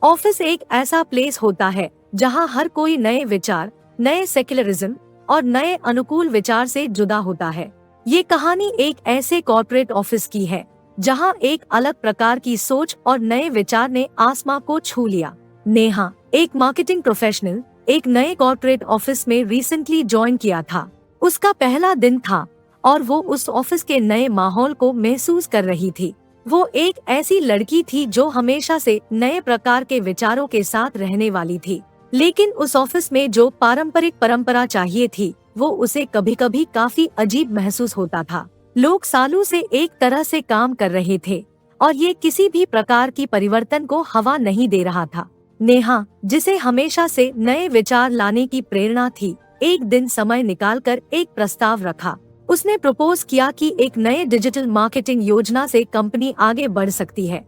Office एक ऐसा place होता है जहां हर कोई नए विचार, नए सेक्युलरिज्म और नए अनुकूल विचार से जुदा होता है। ये कहानी एक ऐसे कॉर्पोरेट ऑफिस की है जहां एक अलग प्रकार की सोच और नए विचार ने आसमां को छू लिया। नेहा, एक मार्केटिंग प्रोफेशनल, एक नए कॉर्पोरेट ऑफिस में रिसेंटली ज्वाइन किया था। उसका पहला दिन था और वो उस ऑफिस के नए माहौल को महसूस कर रही थी। वो एक ऐसी लड़की थी जो हमेशा से नए प्रकार के विचारों के साथ रहने वाली थी, लेकिन उस ऑफिस में जो पारंपरिक परंपरा चाहिए थी वो उसे कभी कभी काफी अजीब महसूस होता था। लोग सालों से एक तरह से काम कर रहे थे और ये किसी भी प्रकार की परिवर्तन को हवा नहीं दे रहा था। नेहा, जिसे हमेशा से नए विचार लाने की प्रेरणा थी, एक दिन समय निकालकर एक प्रस्ताव रखा। उसने प्रपोज किया कि एक नए डिजिटल मार्केटिंग योजना से कंपनी आगे बढ़ सकती है।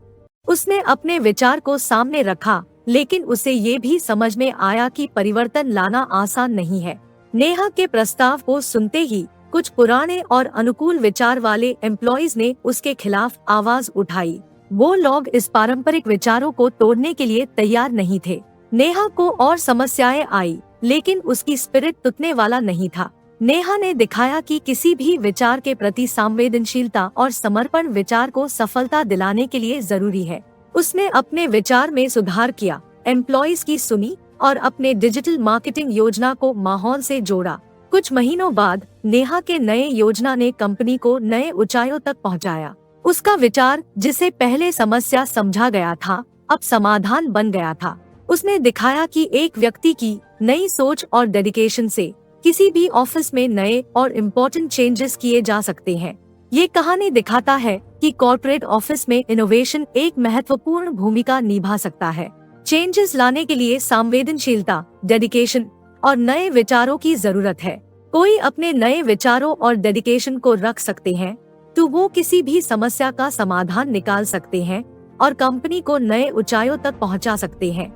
उसने अपने विचार को सामने रखा, लेकिन उसे ये भी समझ में आया कि परिवर्तन लाना आसान नहीं है। नेहा के प्रस्ताव को सुनते ही कुछ पुराने और अनुकूल विचार वाले एम्प्लॉइज ने उसके खिलाफ आवाज उठाई। वो लोग इस पारंपरिक विचारों को तोड़ने के लिए तैयार नहीं थे। नेहा को और समस्याएं आई, लेकिन उसकी स्पिरिट टूटने वाला नहीं था। नेहा ने दिखाया कि किसी भी विचार के प्रति संवेदनशीलता और समर्पण विचार को सफलता दिलाने के लिए जरूरी है। उसने अपने विचार में सुधार किया, एम्प्लॉइज की सुनी और अपने डिजिटल मार्केटिंग योजना को माहौल से जोड़ा। कुछ महीनों बाद नेहा के नए योजना ने कंपनी को नए ऊंचाइयों तक पहुंचाया। उसका विचार, जिसे पहले समस्या समझा गया था, अब समाधान बन गया था। उसने दिखाया कि एक व्यक्ति की नई सोच और डेडिकेशन से किसी भी ऑफिस में नए और इम्पोर्टेंट चेंजेस किए जा सकते हैं। ये कहानी दिखाता है कि कॉर्पोरेट ऑफिस में इनोवेशन एक महत्वपूर्ण भूमिका निभा सकता है। चेंजेस लाने के लिए संवेदनशीलता, डेडिकेशन और नए विचारों की जरूरत है। कोई अपने नए विचारों और डेडिकेशन को रख सकते हैं तो वो किसी भी समस्या का समाधान निकाल सकते हैं और कंपनी को नए ऊंचाइयों तक पहुंचा सकते हैं।